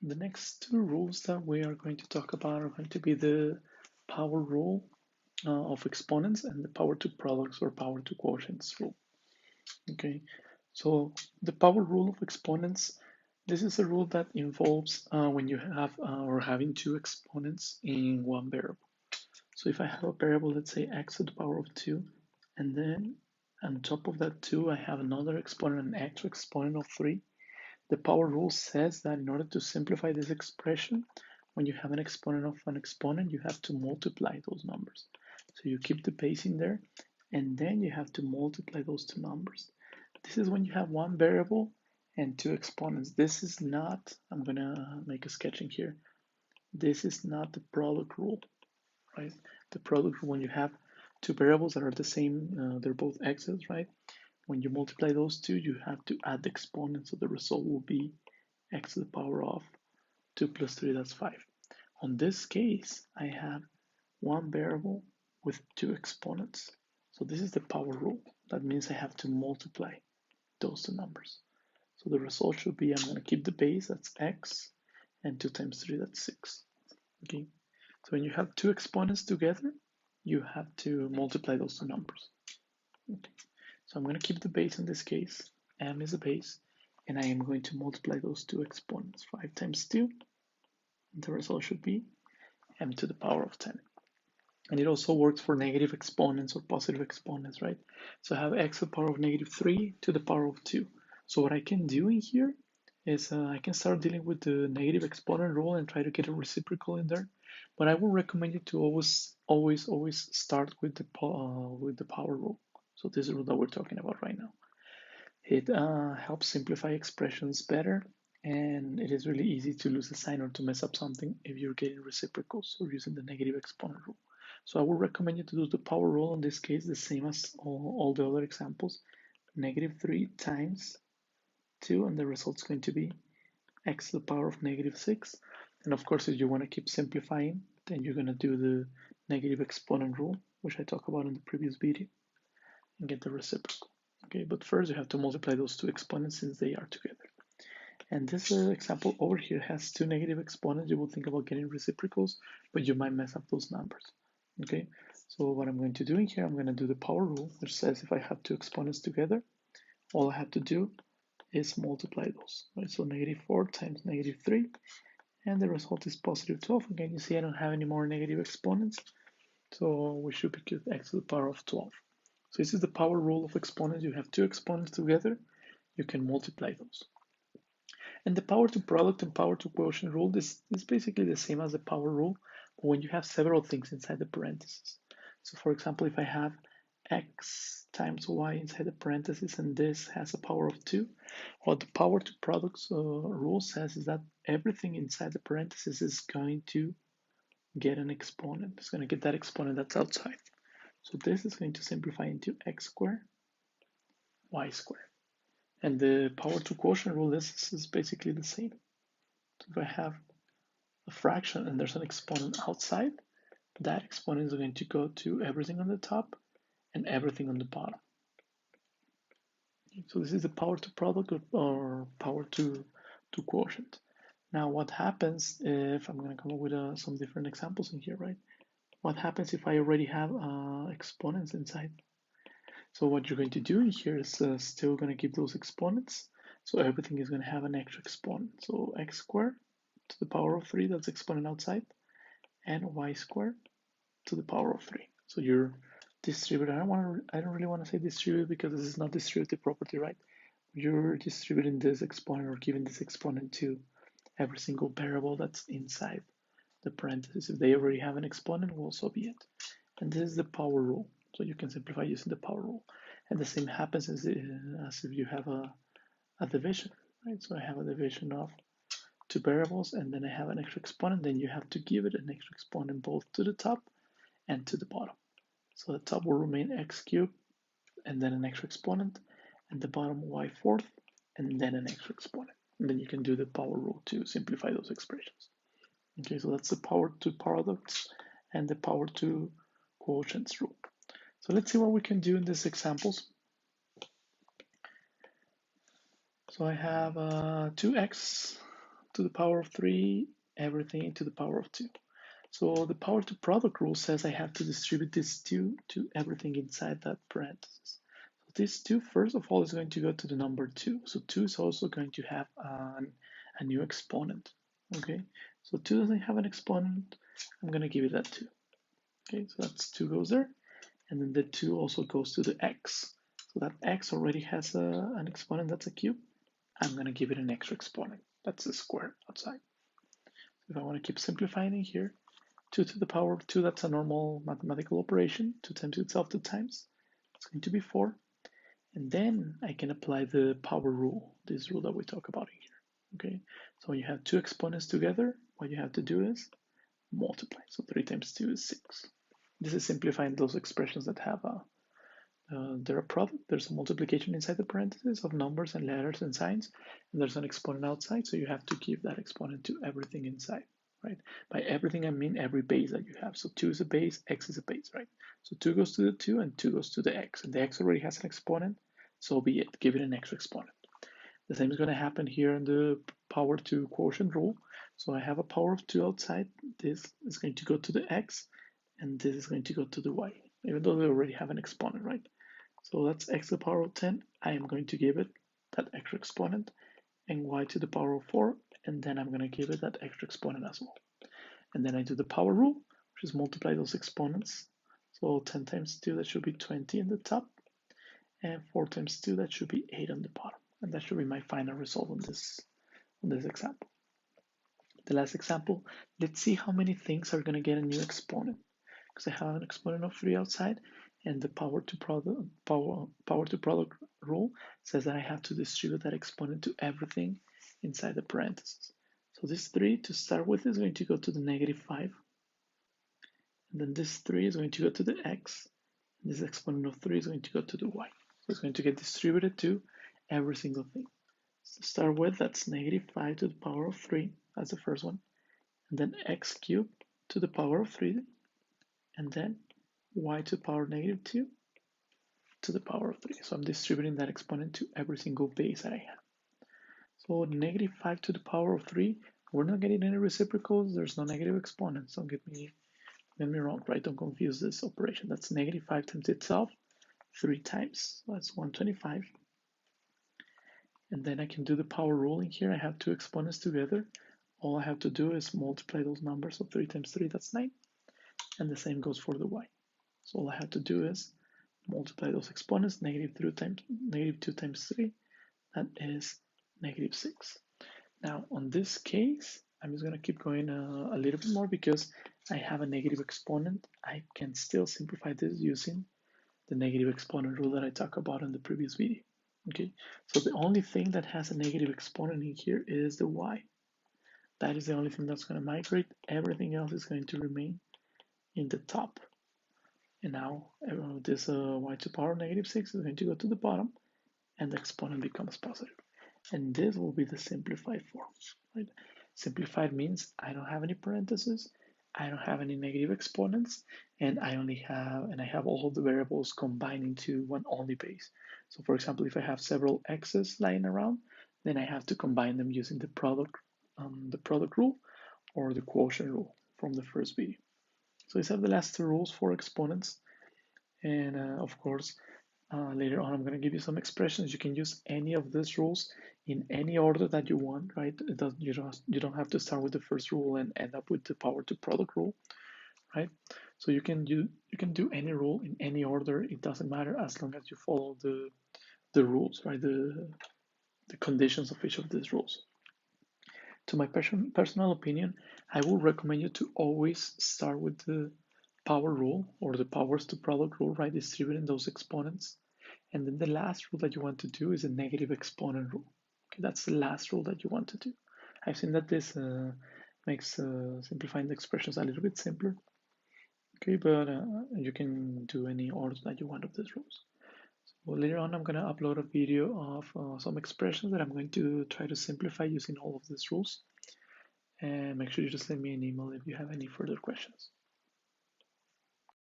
The next two rules that we are going to talk about are going to be the power rule of exponents and the power to products or power to quotients rule. Okay, so the power rule of exponents, this is a rule that involves when you have or having two exponents in one variable. So if I have a variable, let's say x to the power of 2, and then on top of that 2, I have another exponent, an extra exponent of 3, the power rule says that in order to simplify this expression, when you have an exponent of an exponent, you have to multiply those numbers. So you keep the base in there, and then you have to multiply those two numbers. This is when you have one variable and two exponents. This is not, I'm gonna make a sketching here. This is not the product rule, right? The product rule, when you have two variables that are the same, they're both x's, right? When you multiply those two, you have to add the exponent, so the result will be x to the power of 2 plus 3, that's 5. On this case, I have one variable with two exponents. So this is the power rule. That means I have to multiply those two numbers. So the result should be, I'm going to keep the base, that's x, and 2 times 3, that's 6. Okay. So when you have two exponents together, you have to multiply those two numbers. Okay. So I'm going to keep the base in this case, m is a base, and I am going to multiply those two exponents. 5 times 2, and the result should be m to the power of 10. And it also works for negative exponents or positive exponents, right? So I have x to the power of negative 3 to the power of 2. So what I can do in here is I can start dealing with the negative exponent rule and try to get a reciprocal in there. But I would recommend you to always start with the power rule. So this is the rule that we're talking about right now. It helps simplify expressions better, and it is really easy to lose a sign or to mess up something if you're getting reciprocals or using the negative exponent rule. So I would recommend you to do the power rule in this case, the same as all the other examples. Negative 3 times 2, and the result's going to be x to the power of negative 6. And of course, if you want to keep simplifying, then you're going to do the negative exponent rule, which I talked about in the previous video, and get the reciprocal. Okay, but first you have to multiply those two exponents since they are together. And this example over here has two negative exponents. You will think about getting reciprocals, but you might mess up those numbers. Okay, so what I'm going to do in here, I'm going to do the power rule, which says if I have two exponents together, all I have to do is multiply those. Right? So negative 4 times negative 3, and the result is positive 12. Again, you see I don't have any more negative exponents, so we should be good, x to the power of 12. So this is the power rule of exponents. You have two exponents together, you can multiply those. And the power to product and power to quotient rule, this is basically the same as the power rule, but when you have several things inside the parentheses. So for example, if I have x times y inside the parentheses and this has a power of 2, what the power to products rule says is that everything inside the parentheses is going to get an exponent. It's going to get that exponent that's outside. So this is going to simplify into x squared, y squared. And the power to quotient rule is basically the same. So if I have a fraction and there's an exponent outside, that exponent is going to go to everything on the top and everything on the bottom. So this is the power to product or power to quotient. Now what happens if, I'm going to come up with some different examples in here, right? What happens if I already have exponents inside? So what you're going to do in here is still going to keep those exponents. So everything is going to have an extra exponent. So x squared to the power of 3, that's exponent outside, and y squared to the power of 3. So you're distributed. I don't really want to say distributed because this is not distributive property, right? You're distributing this exponent or giving this exponent to every single variable that's inside the parentheses. If they already have an exponent, well, so be it. And this is the power rule. So you can simplify using the power rule. And the same happens as if you have a division, right? So I have a division of two variables and then I have an extra exponent, then you have to give it an extra exponent both to the top and to the bottom. So the top will remain x cubed and then an extra exponent, and the bottom y fourth and then an extra exponent. And then you can do the power rule to simplify those expressions. Okay, so that's the power to products and the power to quotients rule. So let's see what we can do in these examples. So I have 2x to the power of 3, everything to the power of 2. So the power to product rule says I have to distribute this 2 to everything inside that parenthesis. So this 2, first of all, is going to go to the number 2. So 2 is also going to have a new exponent. Okay, so 2 doesn't have an exponent. I'm going to give it that 2. Okay, so that's 2 goes there. And then the 2 also goes to the x. So that x already has an exponent that's a cube. I'm going to give it an extra exponent. That's a square outside. If I want to keep simplifying it here, 2 to the power of 2, that's a normal mathematical operation. 2 times itself 2 times. It's going to be 4. And then I can apply the power rule, this rule that we talk about here. Okay, so when you have two exponents together, what you have to do is multiply. So 3 times 2 is 6. This is simplifying those expressions that have they're a product. There's a multiplication inside the parentheses of numbers and letters and signs, and there's an exponent outside, so you have to give that exponent to everything inside, right? By everything, I mean every base that you have. So 2 is a base, x is a base, right? So 2 goes to the 2 and 2 goes to the x, and the x already has an exponent, so be it, give it an extra exponent. The same is going to happen here in the power to quotient rule. So I have a power of 2 outside. This is going to go to the x, and this is going to go to the y, even though they already have an exponent, right? So that's x to the power of 10. I am going to give it that extra exponent, and y to the power of 4, and then I'm going to give it that extra exponent as well. And then I do the power rule, which is multiply those exponents. So 10 times 2, that should be 20 in the top, and 4 times 2, that should be 8 on the bottom. And that should be my final result on this example. The last example, let's see how many things are going to get a new exponent. Because I have an exponent of 3 outside, and the power to product rule says that I have to distribute that exponent to everything inside the parentheses. So this 3 to start with is going to go to the -5. And then this 3 is going to go to the x. And this exponent of 3 is going to go to the y. So it's going to get distributed to every single thing. So to start with, that's -5 to the power of 3. That's the first one. And then x cubed to the power of 3. And then y to the power -2 to the power of 3. So I'm distributing that exponent to every single base that I have. So -5 to the power of 3, we're not getting any reciprocals. There's no negative exponents. Don't get me wrong, right? Don't confuse this operation. That's -5 times itself 3 times. So that's 125. And then I can do the power rule in here. I have two exponents together. All I have to do is multiply those numbers. So 3 times 3, that's 9. And the same goes for the y. So all I have to do is multiply those exponents. -2 times 3, that is -6. Now on this case, I'm just going to keep going a little bit more because I have a negative exponent. I can still simplify this using the negative exponent rule that I talked about in the previous video. Okay, so the only thing that has a negative exponent in here is the y. That is the only thing that's going to migrate. Everything else is going to remain in the top. And now this y to the power -6 is going to go to the bottom, and the exponent becomes positive. And this will be the simplified form. Right? Simplified means I don't have any parentheses, I don't have any negative exponents, and I have all of the variables combined into one only base. So for example, if I have several x's lying around, then I have to combine them using the product rule or the quotient rule from the first video. So these are the last two rules for exponents. And of course, later on, I'm going to give you some expressions. You can use any of these rules in any order that you want, right? You don't have to start with the first rule and end up with the power to product rule, right? So you can do any rule in any order. It doesn't matter as long as you follow the rules, right? The conditions of each of these rules. To my personal opinion, I would recommend you to always start with the power rule or the powers to product rule, right? Distributing those exponents. And then the last rule that you want to do is a negative exponent rule. Okay, that's the last rule that you want to do. I've seen that this makes simplifying the expressions a little bit simpler. Okay, but you can do any order that you want of these rules. So later on, I'm going to upload a video of some expressions that I'm going to try to simplify using all of these rules. And make sure you just send me an email if you have any further questions.